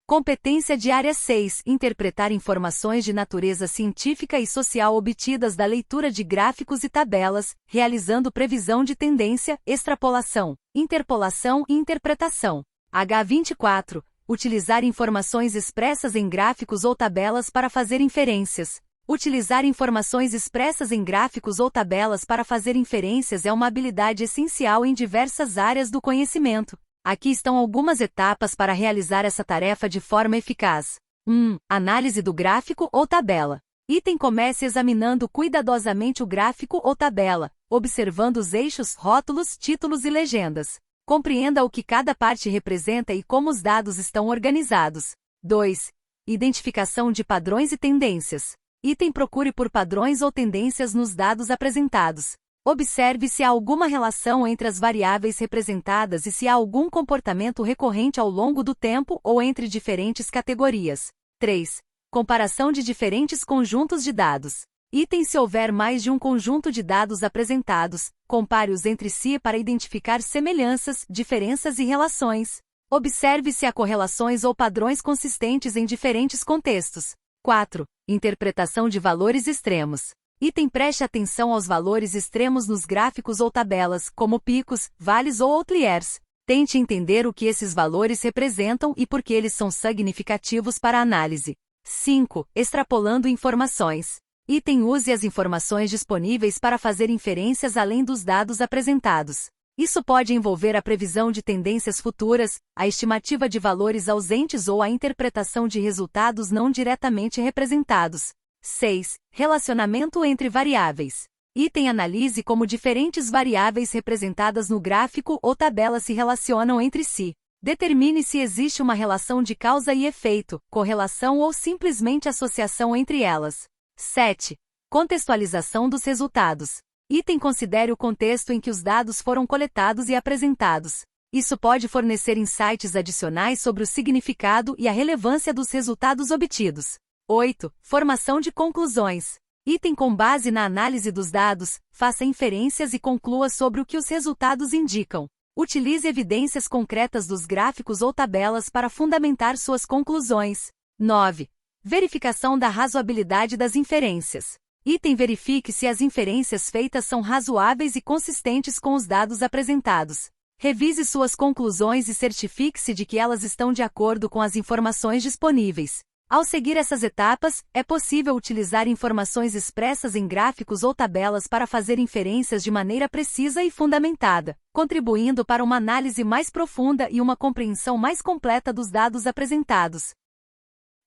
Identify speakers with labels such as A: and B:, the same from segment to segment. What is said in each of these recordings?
A: Competência de área 6. Interpretar informações de natureza científica e social obtidas da leitura de gráficos e tabelas, realizando previsão de tendência, extrapolação, interpolação e interpretação. H24. Utilizar informações expressas em gráficos ou tabelas para fazer inferências. Utilizar informações expressas em gráficos ou tabelas para fazer inferências é uma habilidade essencial em diversas áreas do conhecimento. Aqui estão algumas etapas para realizar essa tarefa de forma eficaz. 1. Análise do gráfico ou tabela. Item: comece examinando cuidadosamente o gráfico ou tabela, observando os eixos, rótulos, títulos e legendas. Compreenda o que cada parte representa e como os dados estão organizados. 2. Identificação de padrões e tendências. Item: procure por padrões ou tendências nos dados apresentados. Observe se há alguma relação entre as variáveis representadas e se há algum comportamento recorrente ao longo do tempo ou entre diferentes categorias. 3. Comparação de diferentes conjuntos de dados. Item: se houver mais de um conjunto de dados apresentados, compare-os entre si para identificar semelhanças, diferenças e relações. Observe se há correlações ou padrões consistentes em diferentes contextos. 4. Interpretação de valores extremos. Item: preste atenção aos valores extremos nos gráficos ou tabelas, como picos, vales ou outliers. Tente entender o que esses valores representam e por que eles são significativos para a análise. 5. Extrapolando informações. Item: use as informações disponíveis para fazer inferências além dos dados apresentados. Isso pode envolver a previsão de tendências futuras, a estimativa de valores ausentes ou a interpretação de resultados não diretamente representados. 6. Relacionamento entre variáveis. Item: analise como diferentes variáveis representadas no gráfico ou tabela se relacionam entre si. Determine se existe uma relação de causa e efeito, correlação ou simplesmente associação entre elas. 7. Contextualização dos resultados. Item: considere o contexto em que os dados foram coletados e apresentados. Isso pode fornecer insights adicionais sobre o significado e a relevância dos resultados obtidos. 8. Formação de conclusões. Item: com base na análise dos dados, faça inferências e conclua sobre o que os resultados indicam. Utilize evidências concretas dos gráficos ou tabelas para fundamentar suas conclusões. 9. Verificação da razoabilidade das inferências. Item: verifique se as inferências feitas são razoáveis e consistentes com os dados apresentados. Revise suas conclusões e certifique-se de que elas estão de acordo com as informações disponíveis. Ao seguir essas etapas, é possível utilizar informações expressas em gráficos ou tabelas para fazer inferências de maneira precisa e fundamentada, contribuindo para uma análise mais profunda e uma compreensão mais completa dos dados apresentados.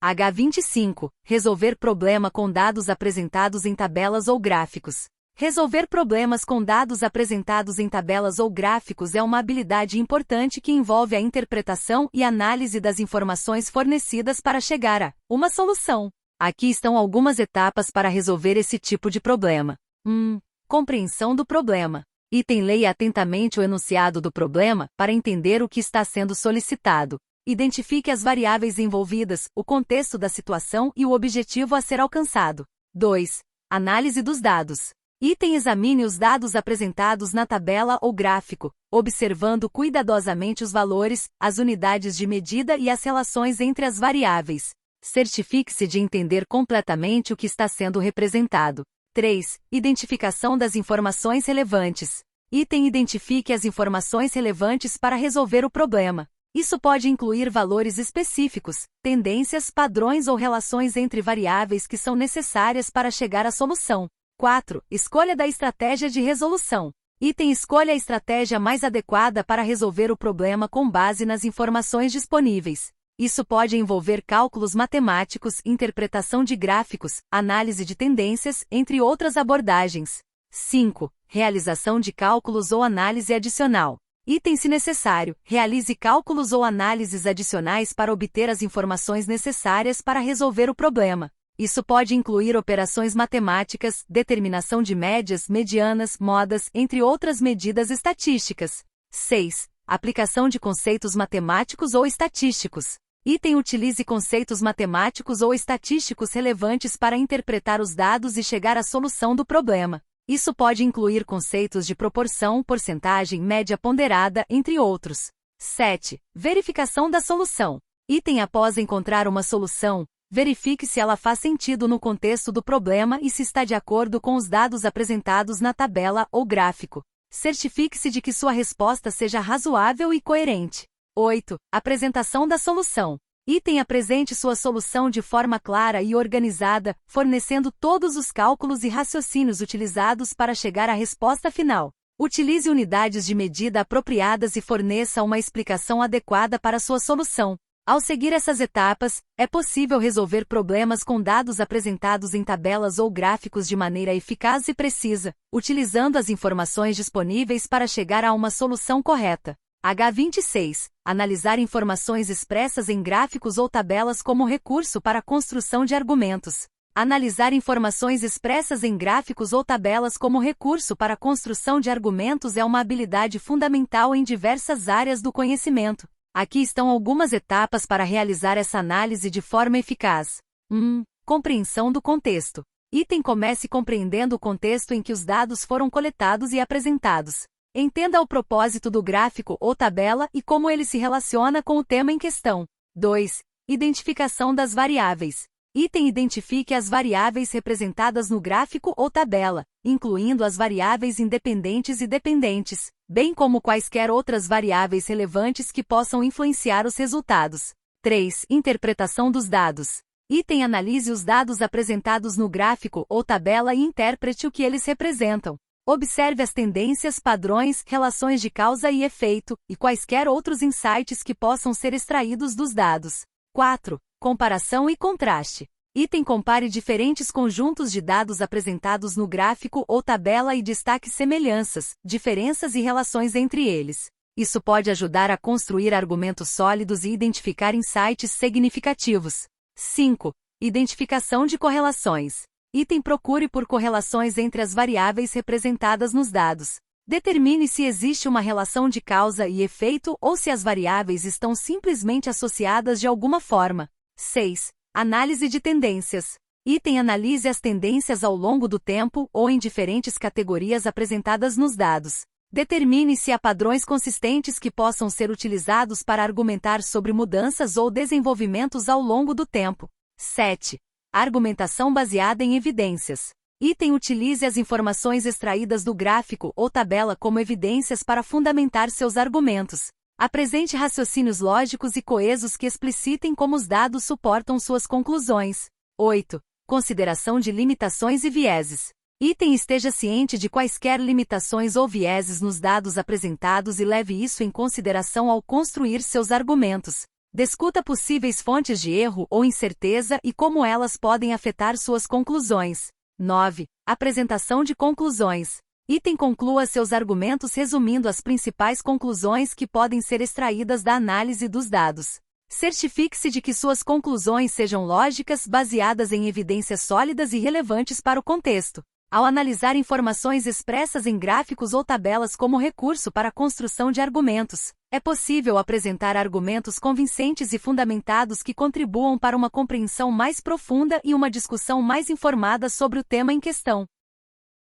A: H25. Resolver problema com dados apresentados em tabelas ou gráficos. Resolver problemas com dados apresentados em tabelas ou gráficos é uma habilidade importante que envolve a interpretação e análise das informações fornecidas para chegar a uma solução. Aqui estão algumas etapas para resolver esse tipo de problema. 1. Compreensão do problema. Item: leia atentamente o enunciado do problema para entender o que está sendo solicitado. Identifique as variáveis envolvidas, o contexto da situação e o objetivo a ser alcançado. 2. Análise dos dados. Item: examine os dados apresentados na tabela ou gráfico, observando cuidadosamente os valores, as unidades de medida e as relações entre as variáveis. Certifique-se de entender completamente o que está sendo representado. 3. Identificação das informações relevantes. Item: identifique as informações relevantes para resolver o problema. Isso pode incluir valores específicos, tendências, padrões ou relações entre variáveis que são necessárias para chegar à solução. 4. Escolha da estratégia de resolução. Item: escolha a estratégia mais adequada para resolver o problema com base nas informações disponíveis. Isso pode envolver cálculos matemáticos, interpretação de gráficos, análise de tendências, entre outras abordagens. 5. Realização de cálculos ou análise adicional. Item: se necessário, realize cálculos ou análises adicionais para obter as informações necessárias para resolver o problema. Isso pode incluir operações matemáticas, determinação de médias, medianas, modas, entre outras medidas estatísticas. 6. Aplicação de conceitos matemáticos ou estatísticos. Item: utilize conceitos matemáticos ou estatísticos relevantes para interpretar os dados e chegar à solução do problema. Isso pode incluir conceitos de proporção, porcentagem, média ponderada, entre outros. 7. Verificação da solução. Item após encontrar uma solução, verifique se ela faz sentido no contexto do problema e se está de acordo com os dados apresentados na tabela ou gráfico. Certifique-se de que sua resposta seja razoável e coerente. 8. Apresentação da solução. Item apresente sua solução de forma clara e organizada, fornecendo todos os cálculos e raciocínios utilizados para chegar à resposta final. Utilize unidades de medida apropriadas e forneça uma explicação adequada para sua solução. Ao seguir essas etapas, é possível resolver problemas com dados apresentados em tabelas ou gráficos de maneira eficaz e precisa, utilizando as informações disponíveis para chegar a uma solução correta. H26. Analisar informações expressas em gráficos ou tabelas como recurso para a construção de argumentos. Analisar informações expressas em gráficos ou tabelas como recurso para a construção de argumentos é uma habilidade fundamental em diversas áreas do conhecimento. Aqui estão algumas etapas para realizar essa análise de forma eficaz. 1. Compreensão do contexto. Item comece compreendendo o contexto em que os dados foram coletados e apresentados. Entenda o propósito do gráfico ou tabela e como ele se relaciona com o tema em questão. 2. Identificação das variáveis. Item identifique as variáveis representadas no gráfico ou tabela, incluindo as variáveis independentes e dependentes, bem como quaisquer outras variáveis relevantes que possam influenciar os resultados. 3. Interpretação dos dados. Item analise os dados apresentados no gráfico ou tabela e interprete o que eles representam. Observe as tendências, padrões, relações de causa e efeito, e quaisquer outros insights que possam ser extraídos dos dados. 4. Comparação e contraste. Item compare diferentes conjuntos de dados apresentados no gráfico ou tabela e destaque semelhanças, diferenças e relações entre eles. Isso pode ajudar a construir argumentos sólidos e identificar insights significativos. 5. Identificação de correlações. Item procure por correlações entre as variáveis representadas nos dados. Determine se existe uma relação de causa e efeito ou se as variáveis estão simplesmente associadas de alguma forma. 6. Análise de tendências. Item analise as tendências ao longo do tempo ou em diferentes categorias apresentadas nos dados. Determine se há padrões consistentes que possam ser utilizados para argumentar sobre mudanças ou desenvolvimentos ao longo do tempo. 7. Argumentação baseada em evidências. Item utilize as informações extraídas do gráfico ou tabela como evidências para fundamentar seus argumentos. Apresente raciocínios lógicos e coesos que explicitem como os dados suportam suas conclusões. 8. Consideração de limitações e vieses. Item esteja ciente de quaisquer limitações ou vieses nos dados apresentados e leve isso em consideração ao construir seus argumentos. Discuta possíveis fontes de erro ou incerteza e como elas podem afetar suas conclusões. 9. Apresentação de conclusões. Item conclua seus argumentos resumindo as principais conclusões que podem ser extraídas da análise dos dados. Certifique-se de que suas conclusões sejam lógicas, baseadas em evidências sólidas e relevantes para o contexto. Ao analisar informações expressas em gráficos ou tabelas como recurso para a construção de argumentos, é possível apresentar argumentos convincentes e fundamentados que contribuam para uma compreensão mais profunda e uma discussão mais informada sobre o tema em questão.